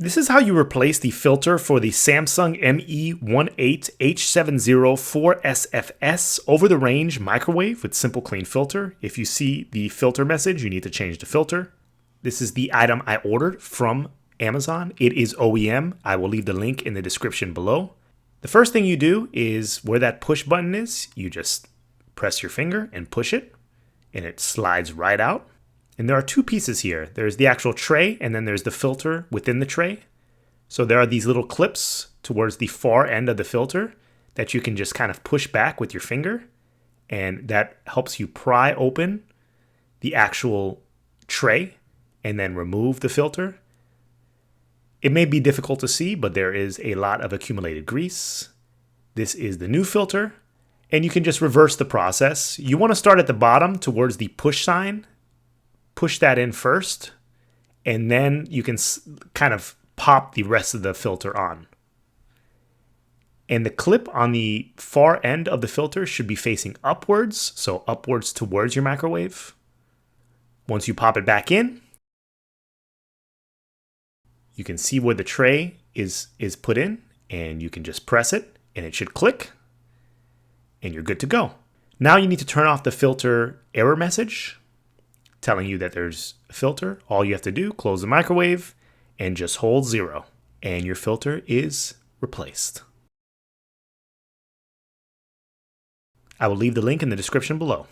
This is how you replace the filter for the Samsung ME18H704SFS over-the-range microwave with simple clean filter. If you see the filter message, you need to change the filter. This is the item I ordered from Amazon. It is OEM. I will leave the link in the description below. The first thing you do is where that push button is, you just press your finger and push it, and it slides right out. And there are two pieces here. There's the actual tray, and then there's the filter within the tray. So there are these little clips towards the far end of the filter that you can just kind of push back with your finger, and that helps you pry open the actual tray and then remove the filter. It may be difficult to see, but there is a lot of accumulated grease. This is the new filter, and you can just reverse the process. You want to start at the bottom towards the push sign. Push that in first, and then you can kind of pop the rest of the filter on. And the clip on the far end of the filter should be facing upwards, so upwards towards your microwave. Once you pop it back in, you can see where the tray is put in, and you can just press it, and it should click, and you're good to go. Now you need to turn off the filter error message telling you that there's a filter. All you have to do, close the microwave and just hold 0, and your filter is replaced. I will leave the link in the description below.